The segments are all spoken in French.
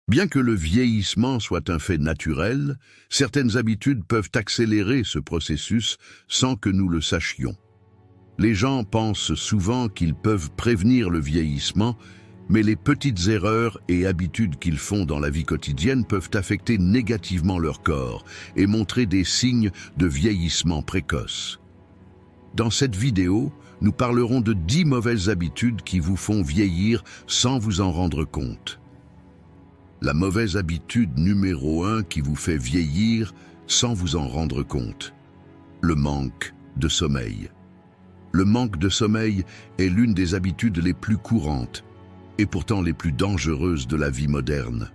Bien que le vieillissement soit un fait naturel, certaines habitudes peuvent accélérer ce processus sans que nous le sachions. Les gens pensent souvent qu'ils peuvent prévenir le vieillissement, mais les petites erreurs et habitudes qu'ils font dans la vie quotidienne peuvent affecter négativement leur corps et montrer des signes de vieillissement précoce. Dans cette vidéo, nous parlerons de 10 mauvaises habitudes qui vous font vieillir sans vous en rendre compte. La mauvaise habitude numéro 1 qui vous fait vieillir sans vous en rendre compte. Le manque de sommeil. Le manque de sommeil est l'une des habitudes les plus courantes et pourtant les plus dangereuses de la vie moderne.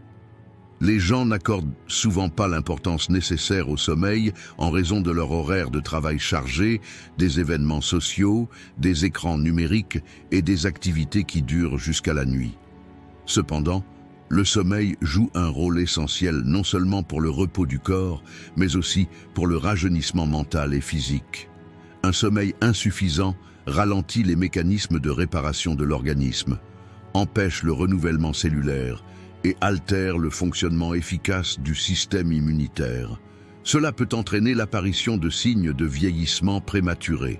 Les gens n'accordent souvent pas l'importance nécessaire au sommeil en raison de leur horaire de travail chargé, des événements sociaux, des écrans numériques et des activités qui durent jusqu'à la nuit. Cependant, le sommeil joue un rôle essentiel non seulement pour le repos du corps, mais aussi pour le rajeunissement mental et physique. Un sommeil insuffisant ralentit les mécanismes de réparation de l'organisme, empêche le renouvellement cellulaire et altère le fonctionnement efficace du système immunitaire. Cela peut entraîner l'apparition de signes de vieillissement prématuré.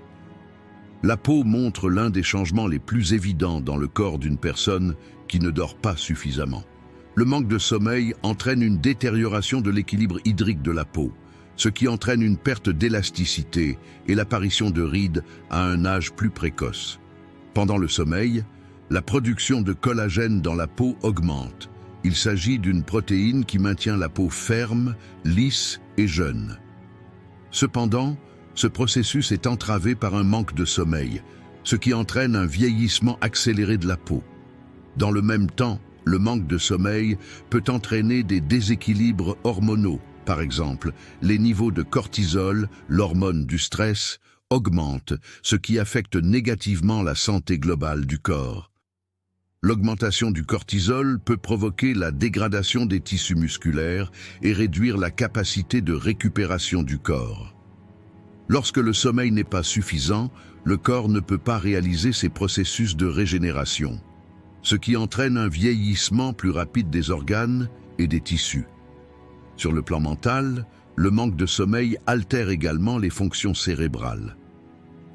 La peau montre l'un des changements les plus évidents dans le corps d'une personne qui ne dort pas suffisamment. Le manque de sommeil entraîne une détérioration de l'équilibre hydrique de la peau, ce qui entraîne une perte d'élasticité et l'apparition de rides à un âge plus précoce. Pendant le sommeil, la production de collagène dans la peau augmente. Il s'agit d'une protéine qui maintient la peau ferme, lisse et jeune. Cependant, ce processus est entravé par un manque de sommeil, ce qui entraîne un vieillissement accéléré de la peau. Dans le même temps, le manque de sommeil peut entraîner des déséquilibres hormonaux. Par exemple, les niveaux de cortisol, l'hormone du stress, augmentent, ce qui affecte négativement la santé globale du corps. L'augmentation du cortisol peut provoquer la dégradation des tissus musculaires et réduire la capacité de récupération du corps. Lorsque le sommeil n'est pas suffisant, le corps ne peut pas réaliser ses processus de régénération, ce qui entraîne un vieillissement plus rapide des organes et des tissus. Sur le plan mental, le manque de sommeil altère également les fonctions cérébrales.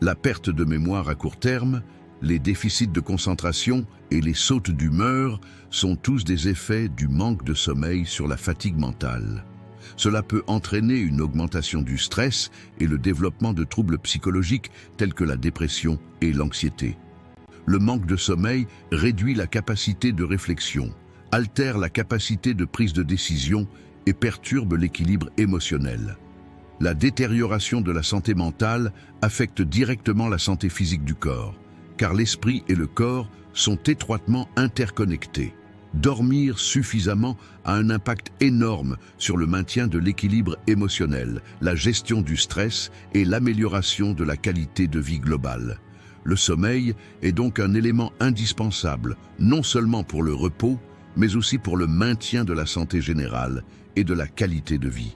La perte de mémoire à court terme, les déficits de concentration et les sautes d'humeur sont tous des effets du manque de sommeil sur la fatigue mentale. Cela peut entraîner une augmentation du stress et le développement de troubles psychologiques tels que la dépression et l'anxiété. Le manque de sommeil réduit la capacité de réflexion, altère la capacité de prise de décision et perturbe l'équilibre émotionnel. La détérioration de la santé mentale affecte directement la santé physique du corps, car l'esprit et le corps sont étroitement interconnectés. Dormir suffisamment a un impact énorme sur le maintien de l'équilibre émotionnel, la gestion du stress et l'amélioration de la qualité de vie globale. Le sommeil est donc un élément indispensable, non seulement pour le repos, mais aussi pour le maintien de la santé générale et de la qualité de vie.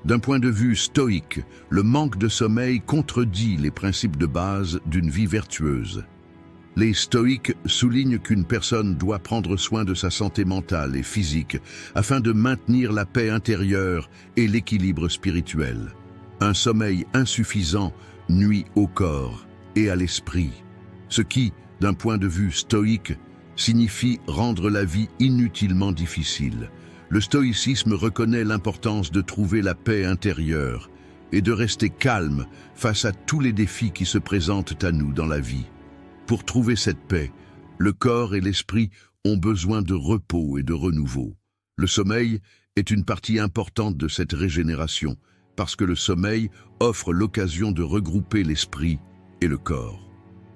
D'un point de vue stoïque, le manque de sommeil contredit les principes de base d'une vie vertueuse. Les stoïques soulignent qu'une personne doit prendre soin de sa santé mentale et physique afin de maintenir la paix intérieure et l'équilibre spirituel. Un sommeil insuffisant nuit au corps et à l'esprit, ce qui, d'un point de vue stoïque, signifie rendre la vie inutilement difficile. Le stoïcisme reconnaît l'importance de trouver la paix intérieure et de rester calme face à tous les défis qui se présentent à nous dans la vie. Pour trouver cette paix, le corps et l'esprit ont besoin de repos et de renouveau. Le sommeil est une partie importante de cette régénération parce que le sommeil offre l'occasion de regrouper l'esprit et le corps.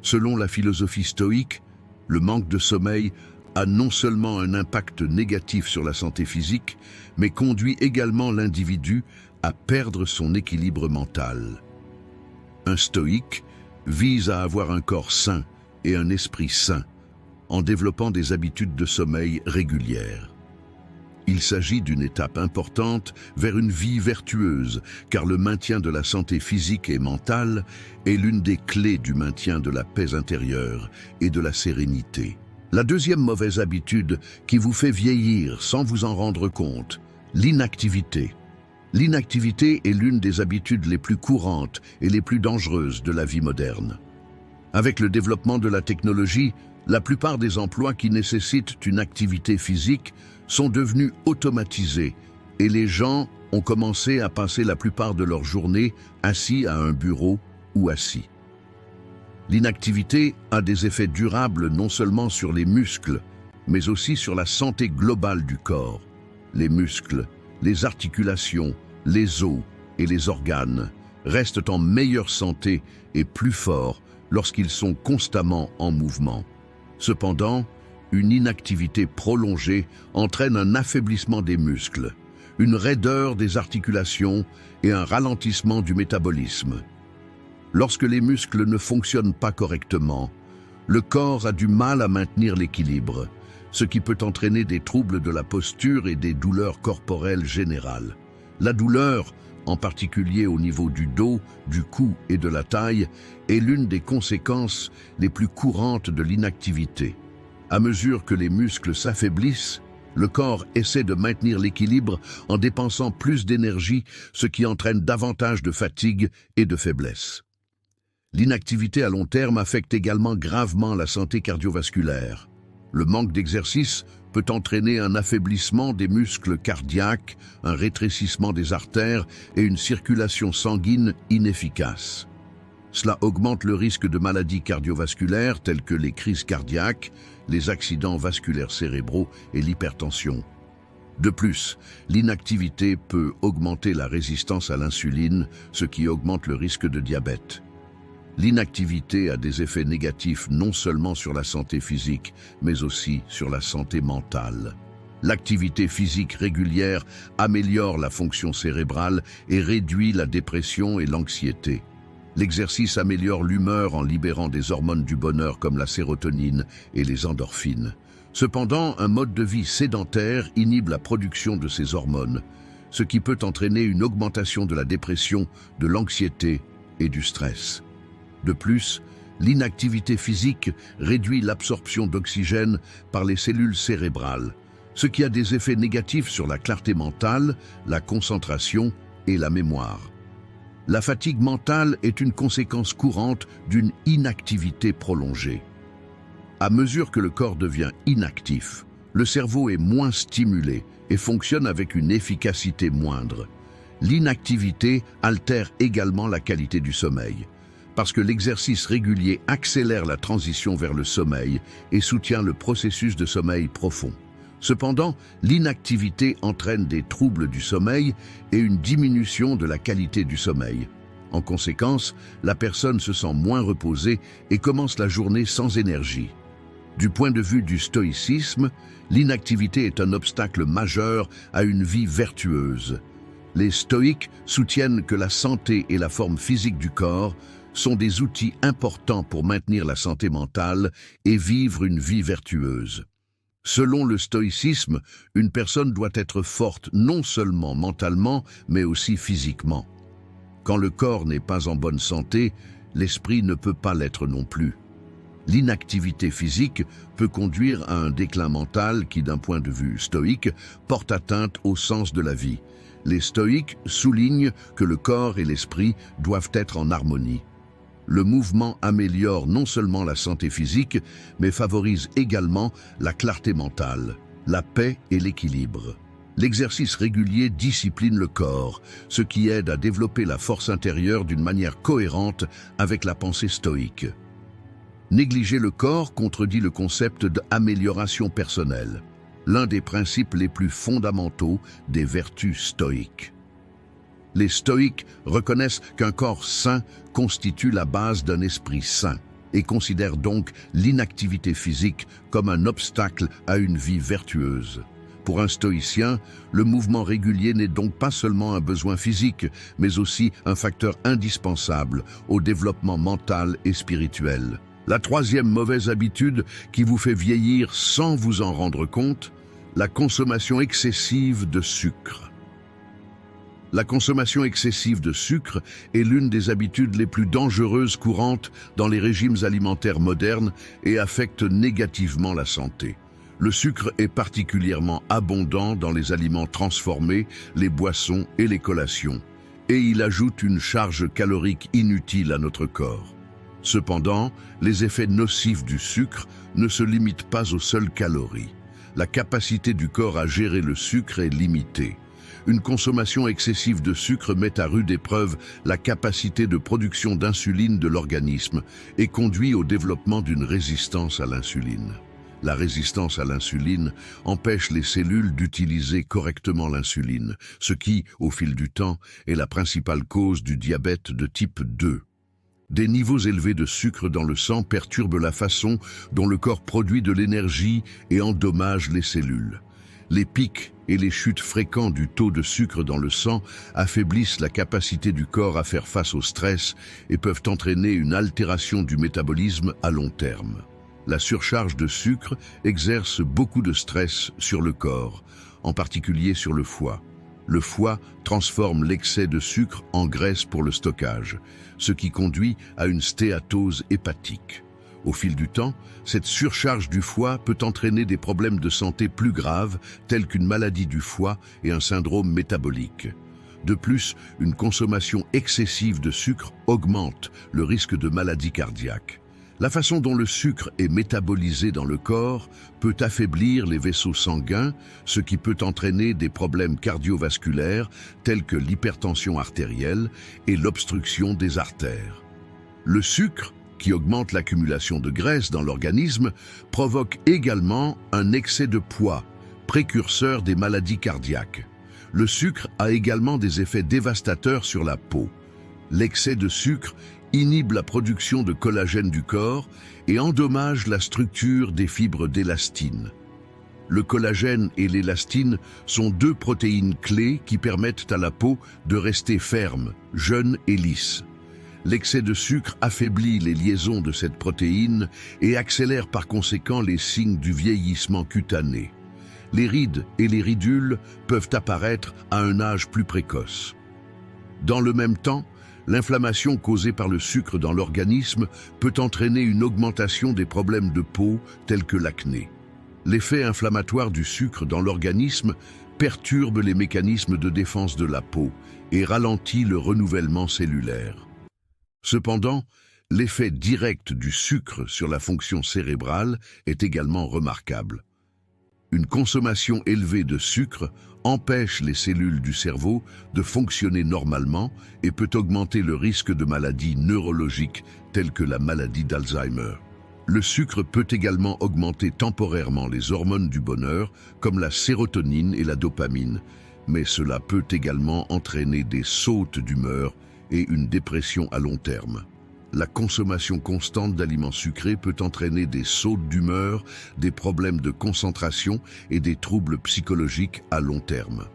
Selon la philosophie stoïque, le manque de sommeil a non seulement un impact négatif sur la santé physique, mais conduit également l'individu à perdre son équilibre mental. Un stoïque vise à avoir un corps sain et un esprit sain, en développant des habitudes de sommeil régulières. Il s'agit d'une étape importante vers une vie vertueuse, car le maintien de la santé physique et mentale est l'une des clés du maintien de la paix intérieure et de la sérénité. La deuxième mauvaise habitude qui vous fait vieillir sans vous en rendre compte, l'inactivité. L'inactivité est l'une des habitudes les plus courantes et les plus dangereuses de la vie moderne. Avec le développement de la technologie, la plupart des emplois qui nécessitent une activité physique sont devenus automatisés et les gens ont commencé à passer la plupart de leur journée assis à un bureau ou assis. L'inactivité a des effets durables non seulement sur les muscles, mais aussi sur la santé globale du corps. Les muscles, les articulations, les os et les organes restent en meilleure santé et plus forts lorsqu'ils sont constamment en mouvement. Cependant, une inactivité prolongée entraîne un affaiblissement des muscles, une raideur des articulations et un ralentissement du métabolisme. Lorsque les muscles ne fonctionnent pas correctement, le corps a du mal à maintenir l'équilibre, ce qui peut entraîner des troubles de la posture et des douleurs corporelles générales. La douleur, en particulier au niveau du dos, du cou et de la taille, est l'une des conséquences les plus courantes de l'inactivité. À mesure que les muscles s'affaiblissent, le corps essaie de maintenir l'équilibre en dépensant plus d'énergie, ce qui entraîne davantage de fatigue et de faiblesse. L'inactivité à long terme affecte également gravement la santé cardiovasculaire. Le manque d'exercice peut entraîner un affaiblissement des muscles cardiaques, un rétrécissement des artères et une circulation sanguine inefficace. Cela augmente le risque de maladies cardiovasculaires telles que les crises cardiaques, les accidents vasculaires cérébraux et l'hypertension. De plus, l'inactivité peut augmenter la résistance à l'insuline, ce qui augmente le risque de diabète. L'inactivité a des effets négatifs non seulement sur la santé physique, mais aussi sur la santé mentale. L'activité physique régulière améliore la fonction cérébrale et réduit la dépression et l'anxiété. L'exercice améliore l'humeur en libérant des hormones du bonheur comme la sérotonine et les endorphines. Cependant, un mode de vie sédentaire inhibe la production de ces hormones, ce qui peut entraîner une augmentation de la dépression, de l'anxiété et du stress. De plus, l'inactivité physique réduit l'absorption d'oxygène par les cellules cérébrales, ce qui a des effets négatifs sur la clarté mentale, la concentration et la mémoire. La fatigue mentale est une conséquence courante d'une inactivité prolongée. À mesure que le corps devient inactif, le cerveau est moins stimulé et fonctionne avec une efficacité moindre. L'inactivité altère également la qualité du sommeil, parce que l'exercice régulier accélère la transition vers le sommeil et soutient le processus de sommeil profond. Cependant, l'inactivité entraîne des troubles du sommeil et une diminution de la qualité du sommeil. En conséquence, la personne se sent moins reposée et commence la journée sans énergie. Du point de vue du stoïcisme, l'inactivité est un obstacle majeur à une vie vertueuse. Les stoïques soutiennent que la santé et la forme physique du corps sont des outils importants pour maintenir la santé mentale et vivre une vie vertueuse. Selon le stoïcisme, une personne doit être forte non seulement mentalement, mais aussi physiquement. Quand le corps n'est pas en bonne santé, l'esprit ne peut pas l'être non plus. L'inactivité physique peut conduire à un déclin mental qui, d'un point de vue stoïque, porte atteinte au sens de la vie. Les stoïques soulignent que le corps et l'esprit doivent être en harmonie. Le mouvement améliore non seulement la santé physique, mais favorise également la clarté mentale, la paix et l'équilibre. L'exercice régulier discipline le corps, ce qui aide à développer la force intérieure d'une manière cohérente avec la pensée stoïque. Négliger le corps contredit le concept d'amélioration personnelle, l'un des principes les plus fondamentaux des vertus stoïques. Les stoïques reconnaissent qu'un corps sain constitue la base d'un esprit sain et considèrent donc l'inactivité physique comme un obstacle à une vie vertueuse. Pour un stoïcien, le mouvement régulier n'est donc pas seulement un besoin physique, mais aussi un facteur indispensable au développement mental et spirituel. La troisième mauvaise habitude qui vous fait vieillir sans vous en rendre compte, la consommation excessive de sucre. La consommation excessive de sucre est l'une des habitudes les plus dangereuses courantes dans les régimes alimentaires modernes et affecte négativement la santé. Le sucre est particulièrement abondant dans les aliments transformés, les boissons et les collations, et il ajoute une charge calorique inutile à notre corps. Cependant, les effets nocifs du sucre ne se limitent pas aux seules calories. La capacité du corps à gérer le sucre est limitée. Une consommation excessive de sucre met à rude épreuve la capacité de production d'insuline de l'organisme et conduit au développement d'une résistance à l'insuline. La résistance à l'insuline empêche les cellules d'utiliser correctement l'insuline, ce qui, au fil du temps, est la principale cause du diabète de type 2. Des niveaux élevés de sucre dans le sang perturbent la façon dont le corps produit de l'énergie et endommagent les cellules. Les pics et les chutes fréquents du taux de sucre dans le sang affaiblissent la capacité du corps à faire face au stress et peuvent entraîner une altération du métabolisme à long terme. La surcharge de sucre exerce beaucoup de stress sur le corps, en particulier sur le foie. Le foie transforme l'excès de sucre en graisse pour le stockage, ce qui conduit à une stéatose hépatique. Au fil du temps, cette surcharge du foie peut entraîner des problèmes de santé plus graves, tels qu'une maladie du foie et un syndrome métabolique. De plus, une consommation excessive de sucre augmente le risque de maladie cardiaque. La façon dont le sucre est métabolisé dans le corps peut affaiblir les vaisseaux sanguins, ce qui peut entraîner des problèmes cardiovasculaires tels que l'hypertension artérielle et l'obstruction des artères. Le sucre, qui augmente l'accumulation de graisse dans l'organisme, provoque également un excès de poids, précurseur des maladies cardiaques. Le sucre a également des effets dévastateurs sur la peau. L'excès de sucre inhibe la production de collagène du corps et endommage la structure des fibres d'élastine. Le collagène et l'élastine sont deux protéines clés qui permettent à la peau de rester ferme, jeune et lisse. L'excès de sucre affaiblit les liaisons de cette protéine et accélère par conséquent les signes du vieillissement cutané. Les rides et les ridules peuvent apparaître à un âge plus précoce. Dans le même temps, l'inflammation causée par le sucre dans l'organisme peut entraîner une augmentation des problèmes de peau tels que l'acné. L'effet inflammatoire du sucre dans l'organisme perturbe les mécanismes de défense de la peau et ralentit le renouvellement cellulaire. Cependant, l'effet direct du sucre sur la fonction cérébrale est également remarquable. Une consommation élevée de sucre empêche les cellules du cerveau de fonctionner normalement et peut augmenter le risque de maladies neurologiques telles que la maladie d'Alzheimer. Le sucre peut également augmenter temporairement les hormones du bonheur, comme la sérotonine et la dopamine, mais cela peut également entraîner des sautes d'humeur et une dépression à long terme. La consommation constante d'aliments sucrés peut entraîner des sautes d'humeur, des problèmes de concentration et des troubles psychologiques à long terme.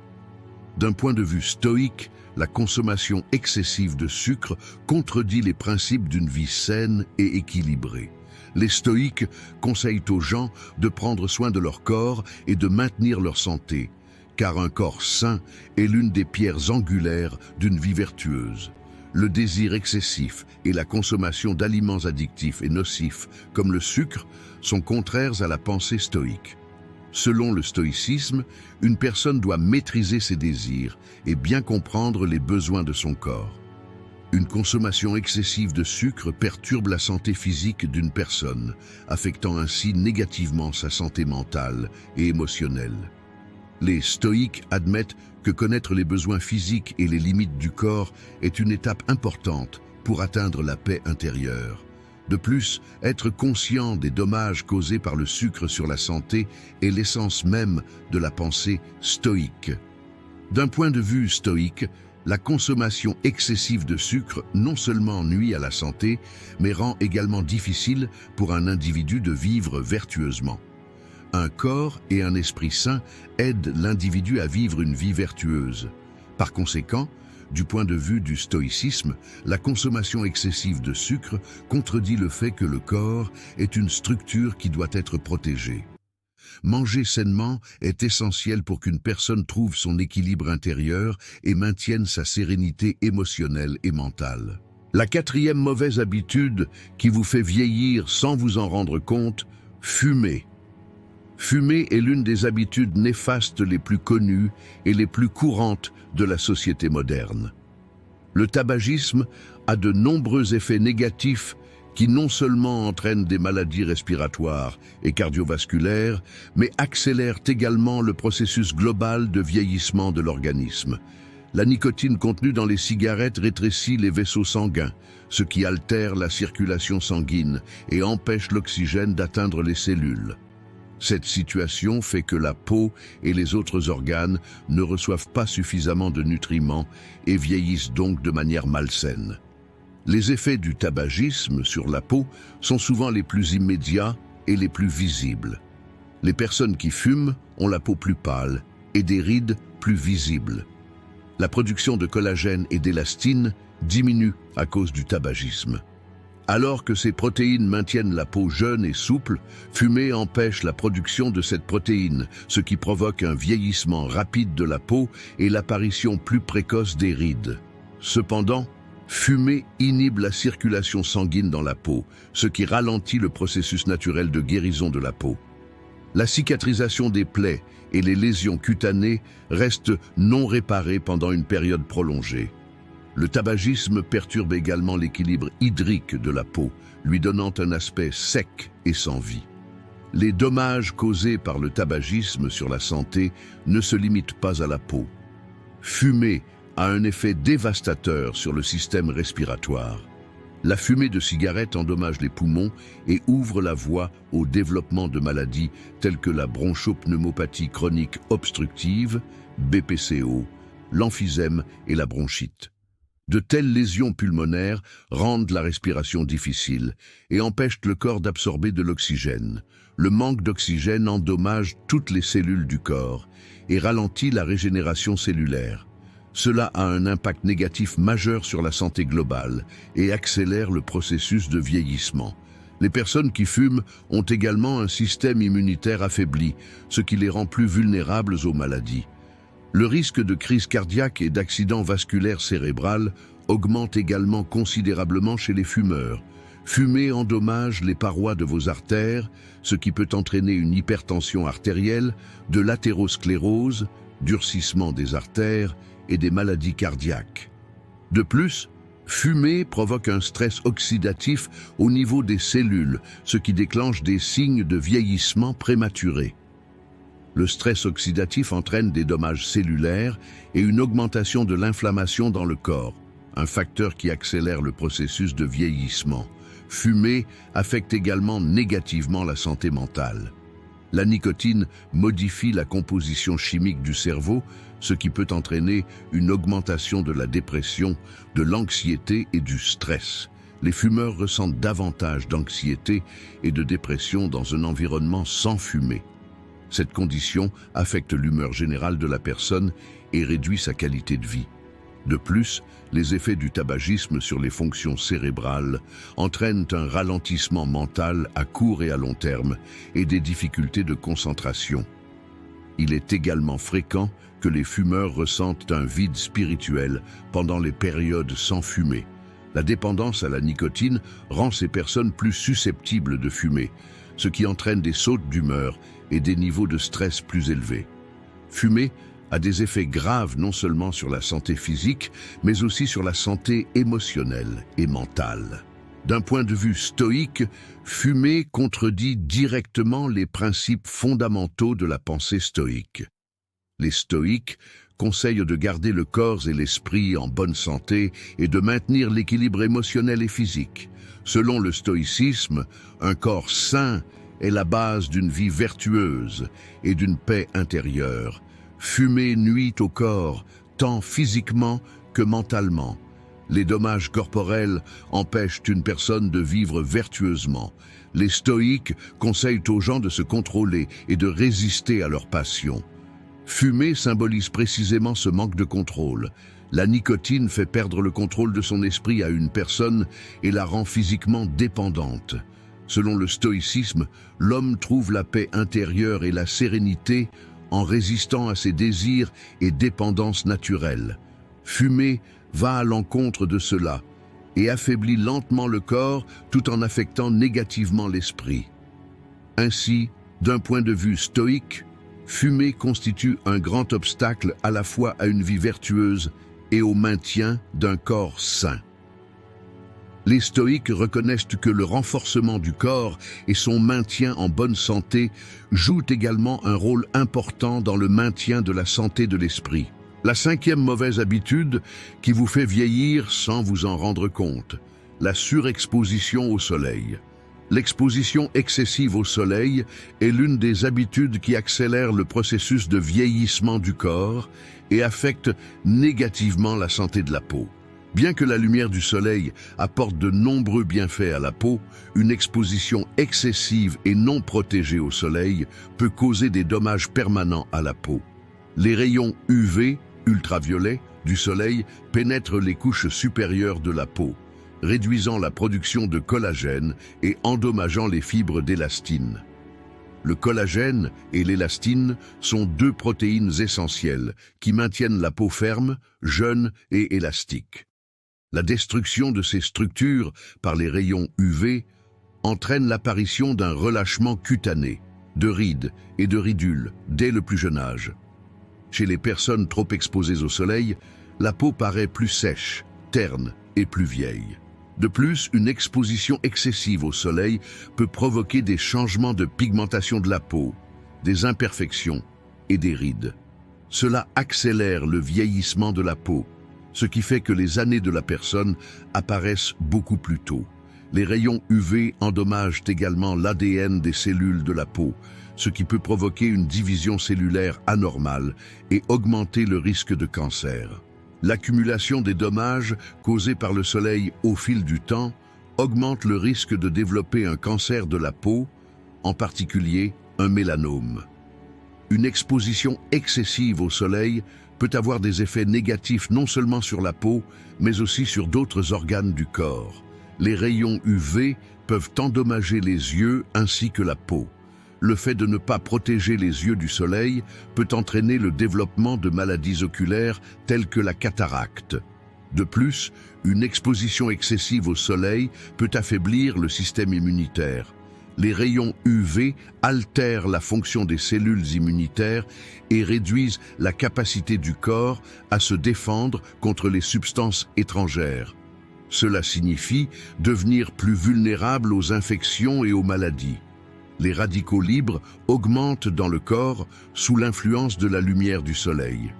D'un point de vue stoïque, la consommation excessive de sucre contredit les principes d'une vie saine et équilibrée. Les stoïques conseillent aux gens de prendre soin de leur corps et de maintenir leur santé, car un corps sain est l'une des pierres angulaires d'une vie vertueuse. Le désir excessif et la consommation d'aliments addictifs et nocifs, comme le sucre, sont contraires à la pensée stoïque. Selon le stoïcisme, une personne doit maîtriser ses désirs et bien comprendre les besoins de son corps. Une consommation excessive de sucre perturbe la santé physique d'une personne, affectant ainsi négativement sa santé mentale et émotionnelle. Les stoïques admettent que connaître les besoins physiques et les limites du corps est une étape importante pour atteindre la paix intérieure. De plus, être conscient des dommages causés par le sucre sur la santé est l'essence même de la pensée stoïque. D'un point de vue stoïque, la consommation excessive de sucre non seulement nuit à la santé, mais rend également difficile pour un individu de vivre vertueusement. Un corps et un esprit sain aident l'individu à vivre une vie vertueuse. Par conséquent, du point de vue du stoïcisme, la consommation excessive de sucre contredit le fait que le corps est une structure qui doit être protégée. Manger sainement est essentiel pour qu'une personne trouve son équilibre intérieur et maintienne sa sérénité émotionnelle et mentale. La quatrième mauvaise habitude qui vous fait vieillir sans vous en rendre compte, fumer. Fumer est l'une des habitudes néfastes les plus connues et les plus courantes de la société moderne. Le tabagisme a de nombreux effets négatifs qui non seulement entraînent des maladies respiratoires et cardiovasculaires, mais accélèrent également le processus global de vieillissement de l'organisme. La nicotine contenue dans les cigarettes rétrécit les vaisseaux sanguins, ce qui altère la circulation sanguine et empêche l'oxygène d'atteindre les cellules. Cette situation fait que la peau et les autres organes ne reçoivent pas suffisamment de nutriments et vieillissent donc de manière malsaine. Les effets du tabagisme sur la peau sont souvent les plus immédiats et les plus visibles. Les personnes qui fument ont la peau plus pâle et des rides plus visibles. La production de collagène et d'élastine diminue à cause du tabagisme. Alors que ces protéines maintiennent la peau jeune et souple, fumer empêche la production de cette protéine, ce qui provoque un vieillissement rapide de la peau et l'apparition plus précoce des rides. Cependant, fumer inhibe la circulation sanguine dans la peau, ce qui ralentit le processus naturel de guérison de la peau. La cicatrisation des plaies et les lésions cutanées restent non réparées pendant une période prolongée. Le tabagisme perturbe également l'équilibre hydrique de la peau, lui donnant un aspect sec et sans vie. Les dommages causés par le tabagisme sur la santé ne se limitent pas à la peau. Fumer a un effet dévastateur sur le système respiratoire. La fumée de cigarette endommage les poumons et ouvre la voie au développement de maladies telles que la bronchopneumopathie chronique obstructive, BPCO, l'emphysème et la bronchite. De telles lésions pulmonaires rendent la respiration difficile et empêchent le corps d'absorber de l'oxygène. Le manque d'oxygène endommage toutes les cellules du corps et ralentit la régénération cellulaire. Cela a un impact négatif majeur sur la santé globale et accélère le processus de vieillissement. Les personnes qui fument ont également un système immunitaire affaibli, ce qui les rend plus vulnérables aux maladies. Le risque de crise cardiaque et d'accident vasculaire cérébral augmente également considérablement chez les fumeurs. Fumer endommage les parois de vos artères, ce qui peut entraîner une hypertension artérielle, de l'athérosclérose, durcissement des artères et des maladies cardiaques. De plus, fumer provoque un stress oxydatif au niveau des cellules, ce qui déclenche des signes de vieillissement prématuré. Le stress oxydatif entraîne des dommages cellulaires et une augmentation de l'inflammation dans le corps, un facteur qui accélère le processus de vieillissement. Fumer affecte également négativement la santé mentale. La nicotine modifie la composition chimique du cerveau, ce qui peut entraîner une augmentation de la dépression, de l'anxiété et du stress. Les fumeurs ressentent davantage d'anxiété et de dépression dans un environnement sans fumée. Cette condition affecte l'humeur générale de la personne et réduit sa qualité de vie. De plus, les effets du tabagisme sur les fonctions cérébrales entraînent un ralentissement mental à court et à long terme et des difficultés de concentration. Il est également fréquent que les fumeurs ressentent un vide spirituel pendant les périodes sans fumée. La dépendance à la nicotine rend ces personnes plus susceptibles de fumer, ce qui entraîne des sautes d'humeur et des niveaux de stress plus élevés. Fumer a des effets graves non seulement sur la santé physique, mais aussi sur la santé émotionnelle et mentale. D'un point de vue stoïque, fumer contredit directement les principes fondamentaux de la pensée stoïque. Les stoïques conseillent de garder le corps et l'esprit en bonne santé et de maintenir l'équilibre émotionnel et physique. Selon le stoïcisme, un corps sain est la base d'une vie vertueuse et d'une paix intérieure. Fumer nuit au corps, tant physiquement que mentalement. Les dommages corporels empêchent une personne de vivre vertueusement. Les stoïques conseillent aux gens de se contrôler et de résister à leurs passions. Fumer symbolise précisément ce manque de contrôle. La nicotine fait perdre le contrôle de son esprit à une personne et la rend physiquement dépendante. Selon le stoïcisme, l'homme trouve la paix intérieure et la sérénité en résistant à ses désirs et dépendances naturelles. Fumer va à l'encontre de cela et affaiblit lentement le corps tout en affectant négativement l'esprit. Ainsi, d'un point de vue stoïque, fumer constitue un grand obstacle à la fois à une vie vertueuse et au maintien d'un corps sain. Les stoïques reconnaissent que le renforcement du corps et son maintien en bonne santé jouent également un rôle important dans le maintien de la santé de l'esprit. La cinquième mauvaise habitude qui vous fait vieillir sans vous en rendre compte, la surexposition au soleil. L'exposition excessive au soleil est l'une des habitudes qui accélère le processus de vieillissement du corps et affecte négativement la santé de la peau. Bien que la lumière du soleil apporte de nombreux bienfaits à la peau, une exposition excessive et non protégée au soleil peut causer des dommages permanents à la peau. Les rayons UV, ultraviolets, du soleil pénètrent les couches supérieures de la peau, réduisant la production de collagène et endommageant les fibres d'élastine. Le collagène et l'élastine sont deux protéines essentielles qui maintiennent la peau ferme, jeune et élastique. La destruction de ces structures par les rayons UV entraîne l'apparition d'un relâchement cutané, de rides et de ridules dès le plus jeune âge. Chez les personnes trop exposées au soleil, la peau paraît plus sèche, terne et plus vieille. De plus, une exposition excessive au soleil peut provoquer des changements de pigmentation de la peau, des imperfections et des rides. Cela accélère le vieillissement de la peau, ce qui fait que les années de la personne apparaissent beaucoup plus tôt. Les rayons UV endommagent également l'ADN des cellules de la peau, ce qui peut provoquer une division cellulaire anormale et augmenter le risque de cancer. L'accumulation des dommages causés par le soleil au fil du temps augmente le risque de développer un cancer de la peau, en particulier un mélanome. Une exposition excessive au soleil peut avoir des effets négatifs non seulement sur la peau, mais aussi sur d'autres organes du corps. Les rayons UV peuvent endommager les yeux ainsi que la peau. Le fait de ne pas protéger les yeux du soleil peut entraîner le développement de maladies oculaires telles que la cataracte. De plus, une exposition excessive au soleil peut affaiblir le système immunitaire. Les rayons UV altèrent la fonction des cellules immunitaires et réduisent la capacité du corps à se défendre contre les substances étrangères. Cela signifie devenir plus vulnérable aux infections et aux maladies. Les radicaux libres augmentent dans le corps sous l'influence de la lumière du soleil.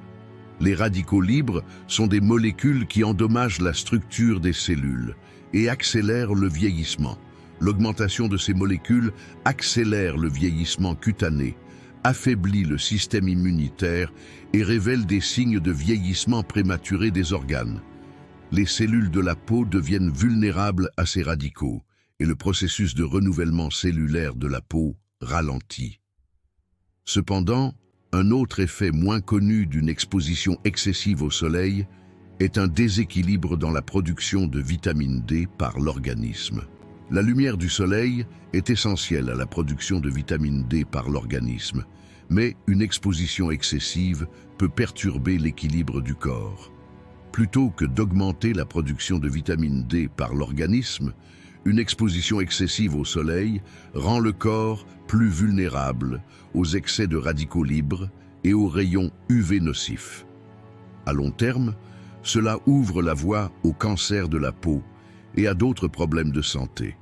Les radicaux libres sont des molécules qui endommagent la structure des cellules et accélèrent le vieillissement. L'augmentation de ces molécules accélère le vieillissement cutané, affaiblit le système immunitaire et révèle des signes de vieillissement prématuré des organes. Les cellules de la peau deviennent vulnérables à ces radicaux et le processus de renouvellement cellulaire de la peau ralentit. Cependant, un autre effet moins connu d'une exposition excessive au soleil est un déséquilibre dans la production de vitamine D par l'organisme. La lumière du soleil est essentielle à la production de vitamine D par l'organisme, mais une exposition excessive peut perturber l'équilibre du corps. Plutôt que d'augmenter la production de vitamine D par l'organisme, une exposition excessive au soleil rend le corps plus vulnérable aux excès de radicaux libres et aux rayons UV nocifs. À long terme, cela ouvre la voie au cancer de la peau et à d'autres problèmes de santé.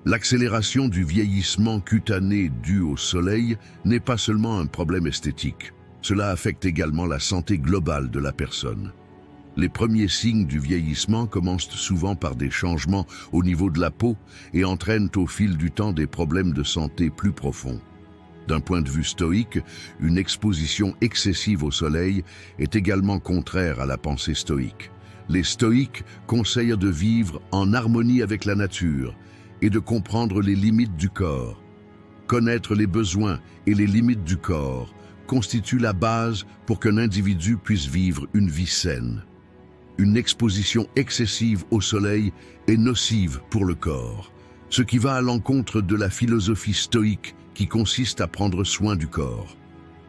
L'accélération du vieillissement cutané dû au soleil n'est pas seulement un problème esthétique. Cela affecte également la santé globale de la personne. Les premiers signes du vieillissement commencent souvent par des changements au niveau de la peau et entraînent au fil du temps des problèmes de santé plus profonds. D'un point de vue stoïque, une exposition excessive au soleil est également contraire à la pensée stoïque. Les stoïques conseillent de vivre en harmonie avec la nature et de comprendre les limites du corps. Connaître les besoins et les limites du corps constitue la base pour qu'un individu puisse vivre une vie saine. Une exposition excessive au soleil est nocive pour le corps, ce qui va à l'encontre de la philosophie stoïque qui consiste à prendre soin du corps.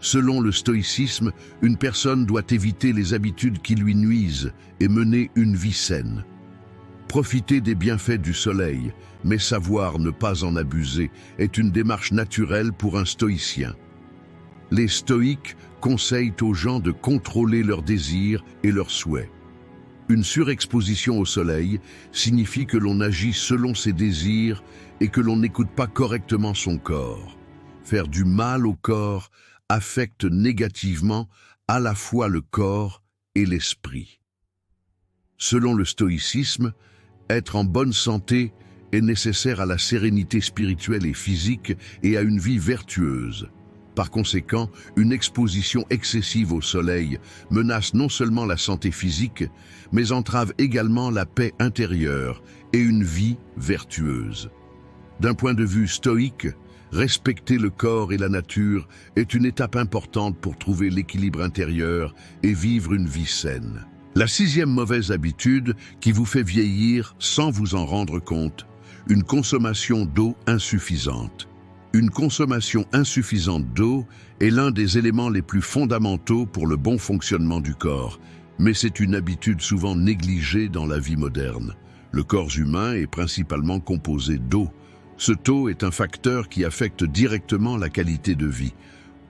Selon le stoïcisme, une personne doit éviter les habitudes qui lui nuisent et mener une vie saine. Profiter des bienfaits du soleil, mais savoir ne pas en abuser, est une démarche naturelle pour un stoïcien. Les stoïques conseillent aux gens de contrôler leurs désirs et leurs souhaits. Une surexposition au soleil signifie que l'on agit selon ses désirs et que l'on n'écoute pas correctement son corps. Faire du mal au corps affecte négativement à la fois le corps et l'esprit. Selon le stoïcisme, être en bonne santé est nécessaire à la sérénité spirituelle et physique et à une vie vertueuse. Par conséquent, une exposition excessive au soleil menace non seulement la santé physique, mais entrave également la paix intérieure et une vie vertueuse. D'un point de vue stoïque, respecter le corps et la nature est une étape importante pour trouver l'équilibre intérieur et vivre une vie saine. La sixième mauvaise habitude qui vous fait vieillir sans vous en rendre compte, une consommation d'eau insuffisante. Une consommation insuffisante d'eau est l'un des éléments les plus fondamentaux pour le bon fonctionnement du corps, mais c'est une habitude souvent négligée dans la vie moderne. Le corps humain est principalement composé d'eau. Ce taux est un facteur qui affecte directement la qualité de vie.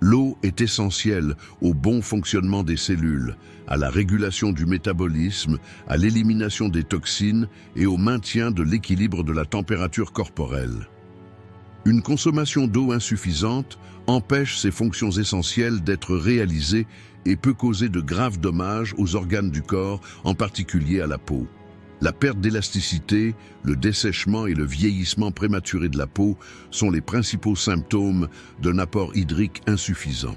L'eau est essentielle au bon fonctionnement des cellules, à la régulation du métabolisme, à l'élimination des toxines et au maintien de l'équilibre de la température corporelle. Une consommation d'eau insuffisante empêche ces fonctions essentielles d'être réalisées et peut causer de graves dommages aux organes du corps, en particulier à la peau. La perte d'élasticité, le dessèchement et le vieillissement prématuré de la peau sont les principaux symptômes d'un apport hydrique insuffisant.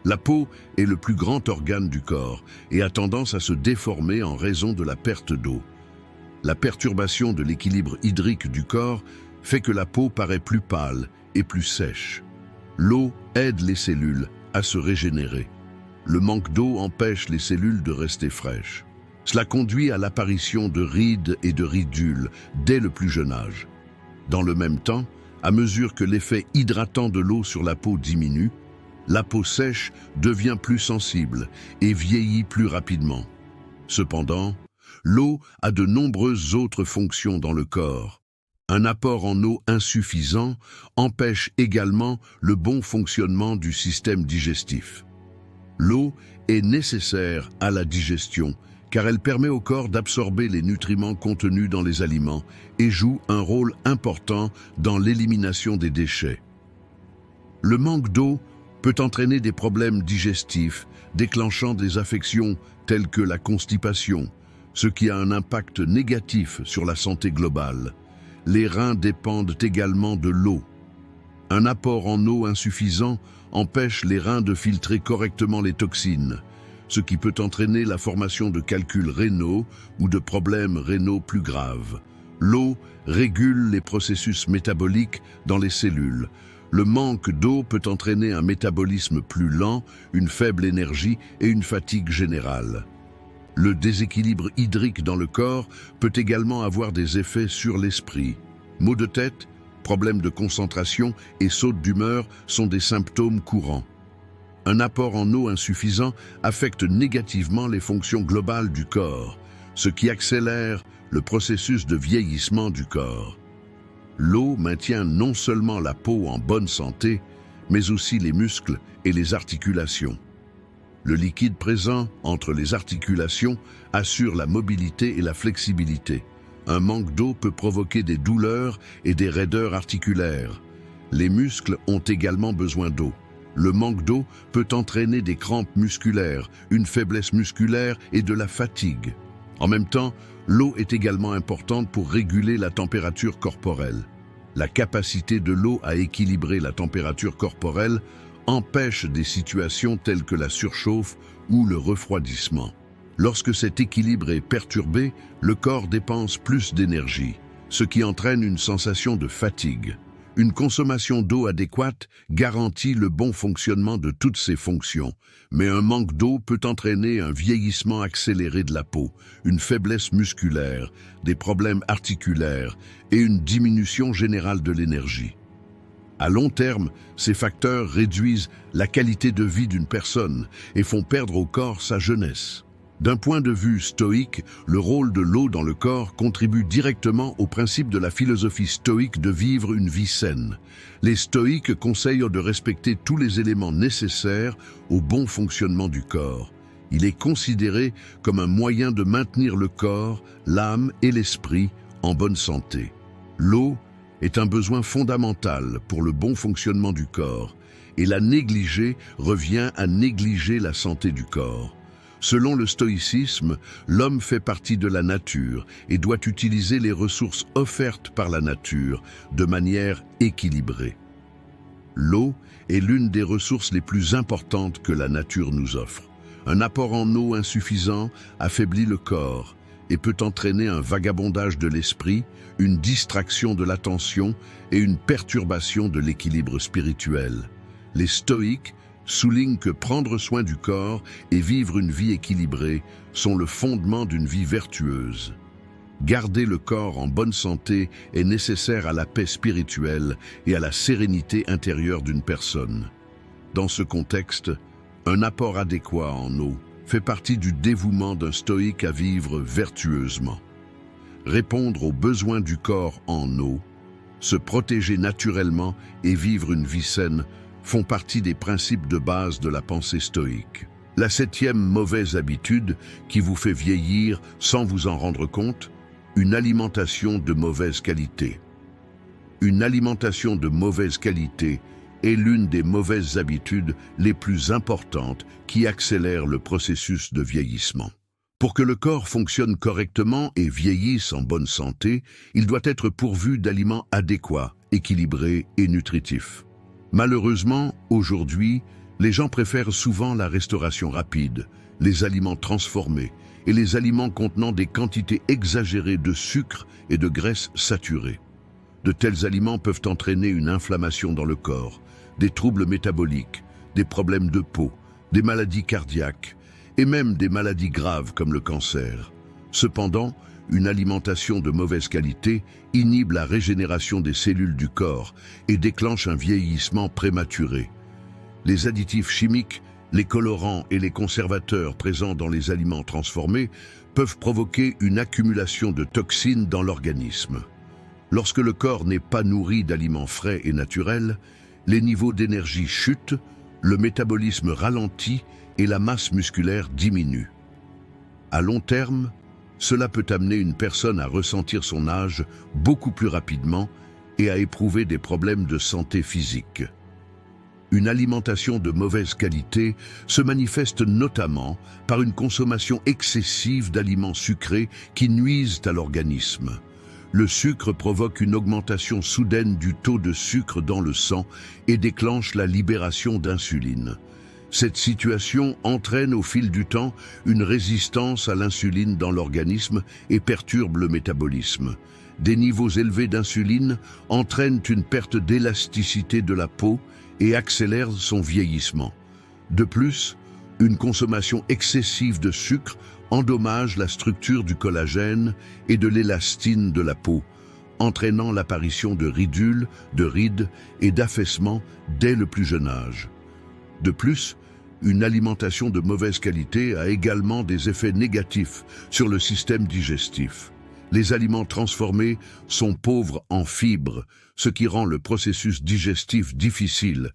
La peau est le plus grand organe du corps et a tendance à se déformer en raison de la perte d'eau. La perturbation de l'équilibre hydrique du corps fait que la peau paraît plus pâle et plus sèche. L'eau aide les cellules à se régénérer. Le manque d'eau empêche les cellules de rester fraîches. Cela conduit à l'apparition de rides et de ridules dès le plus jeune âge. Dans le même temps, à mesure que l'effet hydratant de l'eau sur la peau diminue, la peau sèche devient plus sensible et vieillit plus rapidement. Cependant, l'eau a de nombreuses autres fonctions dans le corps. Un apport en eau insuffisant empêche également le bon fonctionnement du système digestif. L'eau est nécessaire à la digestion car elle permet au corps d'absorber les nutriments contenus dans les aliments et joue un rôle important dans l'élimination des déchets. Le manque d'eau peut entraîner des problèmes digestifs, déclenchant des affections telles que la constipation, ce qui a un impact négatif sur la santé globale. Les reins dépendent également de l'eau. Un apport en eau insuffisant empêche les reins de filtrer correctement les toxines, ce qui peut entraîner la formation de calculs rénaux ou de problèmes rénaux plus graves. L'eau régule les processus métaboliques dans les cellules. Le manque d'eau peut entraîner un métabolisme plus lent, une faible énergie et une fatigue générale. Le déséquilibre hydrique dans le corps peut également avoir des effets sur l'esprit. Maux de tête, problèmes de concentration et sautes d'humeur sont des symptômes courants. Un apport en eau insuffisant affecte négativement les fonctions globales du corps, ce qui accélère le processus de vieillissement du corps. L'eau maintient non seulement la peau en bonne santé, mais aussi les muscles et les articulations. Le liquide présent entre les articulations assure la mobilité et la flexibilité. Un manque d'eau peut provoquer des douleurs et des raideurs articulaires. Les muscles ont également besoin d'eau. Le manque d'eau peut entraîner des crampes musculaires, une faiblesse musculaire et de la fatigue. En même temps, l'eau est également importante pour réguler la température corporelle. La capacité de l'eau à équilibrer la température corporelle empêche des situations telles que la surchauffe ou le refroidissement. Lorsque cet équilibre est perturbé, le corps dépense plus d'énergie, ce qui entraîne une sensation de fatigue. Une consommation d'eau adéquate garantit le bon fonctionnement de toutes ces fonctions, mais un manque d'eau peut entraîner un vieillissement accéléré de la peau, une faiblesse musculaire, des problèmes articulaires et une diminution générale de l'énergie. À long terme, ces facteurs réduisent la qualité de vie d'une personne et font perdre au corps sa jeunesse. D'un point de vue stoïque, le rôle de l'eau dans le corps contribue directement au principe de la philosophie stoïque de vivre une vie saine. Les stoïques conseillent de respecter tous les éléments nécessaires au bon fonctionnement du corps. Il est considéré comme un moyen de maintenir le corps, l'âme et l'esprit en bonne santé. L'eau est un besoin fondamental pour le bon fonctionnement du corps, et la négliger revient à négliger la santé du corps. Selon le stoïcisme, l'homme fait partie de la nature et doit utiliser les ressources offertes par la nature de manière équilibrée. L'eau est l'une des ressources les plus importantes que la nature nous offre. Un apport en eau insuffisant affaiblit le corps et peut entraîner un vagabondage de l'esprit, une distraction de l'attention et une perturbation de l'équilibre spirituel. Les stoïques souligne que prendre soin du corps et vivre une vie équilibrée sont le fondement d'une vie vertueuse. Garder le corps en bonne santé est nécessaire à la paix spirituelle et à la sérénité intérieure d'une personne. Dans ce contexte, un apport adéquat en eau fait partie du dévouement d'un stoïque à vivre vertueusement. Répondre aux besoins du corps en eau, se protéger naturellement et vivre une vie saine font partie des principes de base de la pensée stoïque. La 7e mauvaise habitude qui vous fait vieillir sans vous en rendre compte, une alimentation de mauvaise qualité. Une alimentation de mauvaise qualité est l'une des mauvaises habitudes les plus importantes qui accélèrent le processus de vieillissement. Pour que le corps fonctionne correctement et vieillisse en bonne santé, il doit être pourvu d'aliments adéquats, équilibrés et nutritifs. Malheureusement, aujourd'hui, les gens préfèrent souvent la restauration rapide, les aliments transformés et les aliments contenant des quantités exagérées de sucre et de graisses saturées. De tels aliments peuvent entraîner une inflammation dans le corps, des troubles métaboliques, des problèmes de peau, des maladies cardiaques et même des maladies graves comme le cancer. Cependant, une alimentation de mauvaise qualité inhibe la régénération des cellules du corps et déclenche un vieillissement prématuré. Les additifs chimiques, les colorants et les conservateurs présents dans les aliments transformés peuvent provoquer une accumulation de toxines dans l'organisme. Lorsque le corps n'est pas nourri d'aliments frais et naturels, les niveaux d'énergie chutent, le métabolisme ralentit et la masse musculaire diminue. À long terme, cela peut amener une personne à ressentir son âge beaucoup plus rapidement et à éprouver des problèmes de santé physique. Une alimentation de mauvaise qualité se manifeste notamment par une consommation excessive d'aliments sucrés qui nuisent à l'organisme. Le sucre provoque une augmentation soudaine du taux de sucre dans le sang et déclenche la libération d'insuline. Cette situation entraîne au fil du temps une résistance à l'insuline dans l'organisme et perturbe le métabolisme. Des niveaux élevés d'insuline entraînent une perte d'élasticité de la peau et accélèrent son vieillissement. De plus, une consommation excessive de sucre endommage la structure du collagène et de l'élastine de la peau, entraînant l'apparition de ridules, de rides et d'affaissements dès le plus jeune âge. De plus, une alimentation de mauvaise qualité a également des effets négatifs sur le système digestif. Les aliments transformés sont pauvres en fibres, ce qui rend le processus digestif difficile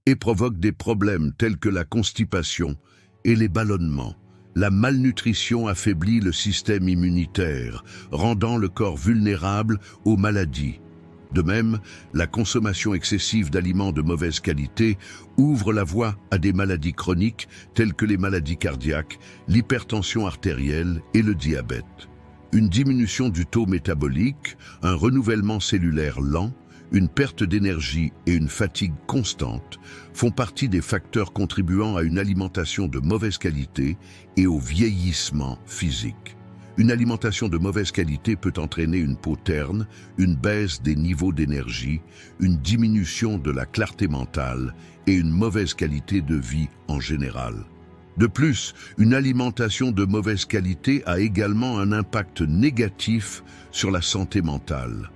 et provoque des problèmes tels que la constipation et les ballonnements. La malnutrition affaiblit le système immunitaire, rendant le corps vulnérable aux maladies. De même, la consommation excessive d'aliments de mauvaise qualité ouvre la voie à des maladies chroniques telles que les maladies cardiaques, l'hypertension artérielle et le diabète. Une diminution du taux métabolique, un renouvellement cellulaire lent, une perte d'énergie et une fatigue constante font partie des facteurs contribuant à une alimentation de mauvaise qualité et au vieillissement physique. Une alimentation de mauvaise qualité peut entraîner une peau terne, une baisse des niveaux d'énergie, une diminution de la clarté mentale et une mauvaise qualité de vie en général. De plus, une alimentation de mauvaise qualité a également un impact négatif sur la santé mentale.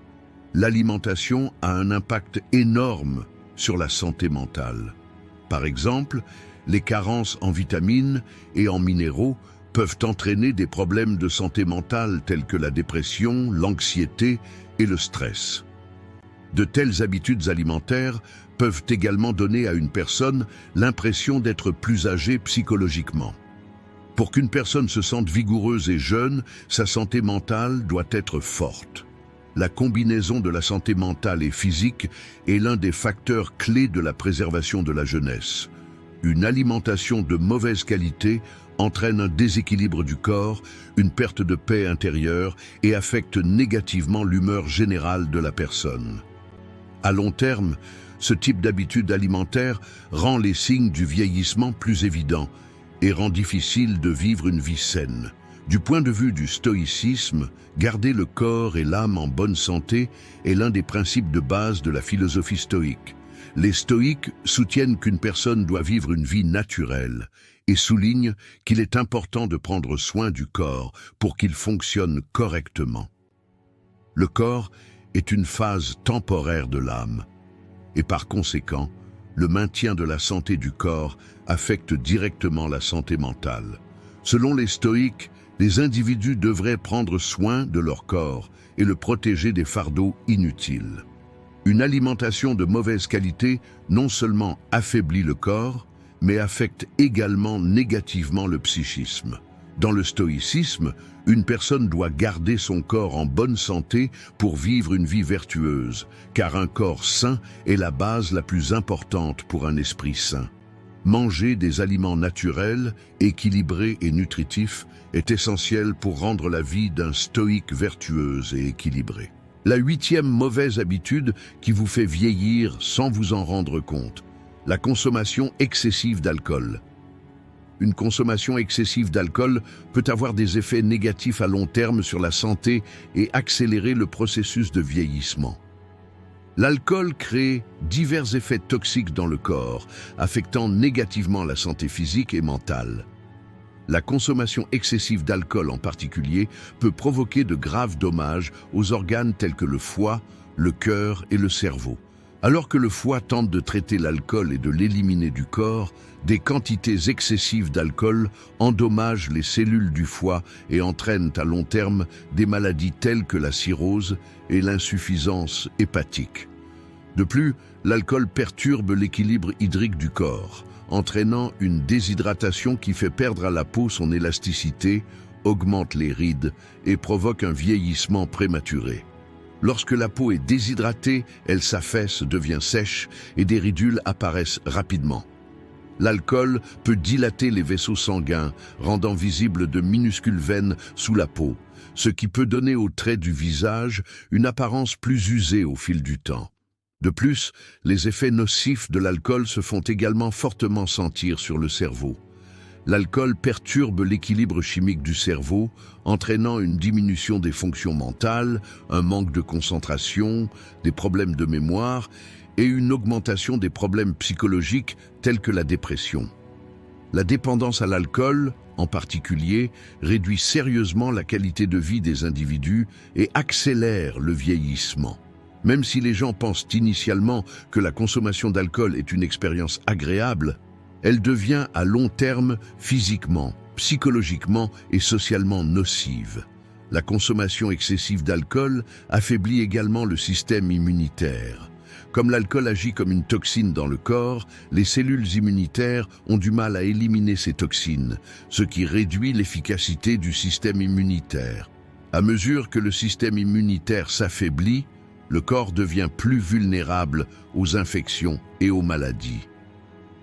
L'alimentation a un impact énorme sur la santé mentale. Par exemple, les carences en vitamines et en minéraux peuvent entraîner des problèmes de santé mentale tels que la dépression, l'anxiété et le stress. De telles habitudes alimentaires peuvent également donner à une personne l'impression d'être plus âgée psychologiquement. Pour qu'une personne se sente vigoureuse et jeune, sa santé mentale doit être forte. La combinaison de la santé mentale et physique est l'un des facteurs clés de la préservation de la jeunesse. Une alimentation de mauvaise qualité entraîne un déséquilibre du corps, une perte de paix intérieure et affecte négativement l'humeur générale de la personne. À long terme, ce type d'habitude alimentaire rend les signes du vieillissement plus évidents et rend difficile de vivre une vie saine. Du point de vue du stoïcisme, garder le corps et l'âme en bonne santé est l'un des principes de base de la philosophie stoïque. Les stoïques soutiennent qu'une personne doit vivre une vie naturelle et soulignent qu'il est important de prendre soin du corps pour qu'il fonctionne correctement. Le corps est une phase temporaire de l'âme et par conséquent, le maintien de la santé du corps affecte directement la santé mentale. Selon les stoïques, les individus devraient prendre soin de leur corps et le protéger des fardeaux inutiles. Une alimentation de mauvaise qualité non seulement affaiblit le corps, mais affecte également négativement le psychisme. Dans le stoïcisme, une personne doit garder son corps en bonne santé pour vivre une vie vertueuse, car un corps sain est la base la plus importante pour un esprit sain. Manger des aliments naturels, équilibrés et nutritifs est essentiel pour rendre la vie d'un stoïque vertueuse et équilibrée. La 8e mauvaise habitude qui vous fait vieillir sans vous en rendre compte, la consommation excessive d'alcool. Une consommation excessive d'alcool peut avoir des effets négatifs à long terme sur la santé et accélérer le processus de vieillissement. L'alcool crée divers effets toxiques dans le corps, affectant négativement la santé physique et mentale. La consommation excessive d'alcool en particulier peut provoquer de graves dommages aux organes tels que le foie, le cœur et le cerveau. Alors que le foie tente de traiter l'alcool et de l'éliminer du corps, des quantités excessives d'alcool endommagent les cellules du foie et entraînent à long terme des maladies telles que la cirrhose et l'insuffisance hépatique. De plus, l'alcool perturbe l'équilibre hydrique du corps, entraînant une déshydratation qui fait perdre à la peau son élasticité, augmente les rides et provoque un vieillissement prématuré. Lorsque la peau est déshydratée, elle s'affaisse, devient sèche et des ridules apparaissent rapidement. L'alcool peut dilater les vaisseaux sanguins, rendant visibles de minuscules veines sous la peau, ce qui peut donner aux traits du visage une apparence plus usée au fil du temps. De plus, les effets nocifs de l'alcool se font également fortement sentir sur le cerveau. L'alcool perturbe l'équilibre chimique du cerveau, entraînant une diminution des fonctions mentales, un manque de concentration, des problèmes de mémoire et une augmentation des problèmes psychologiques tels que la dépression. La dépendance à l'alcool, en particulier, réduit sérieusement la qualité de vie des individus et accélère le vieillissement. Même si les gens pensent initialement que la consommation d'alcool est une expérience agréable, elle devient à long terme physiquement, psychologiquement et socialement nocive. La consommation excessive d'alcool affaiblit également le système immunitaire. Comme l'alcool agit comme une toxine dans le corps, les cellules immunitaires ont du mal à éliminer ces toxines, ce qui réduit l'efficacité du système immunitaire. À mesure que le système immunitaire s'affaiblit, le corps devient plus vulnérable aux infections et aux maladies.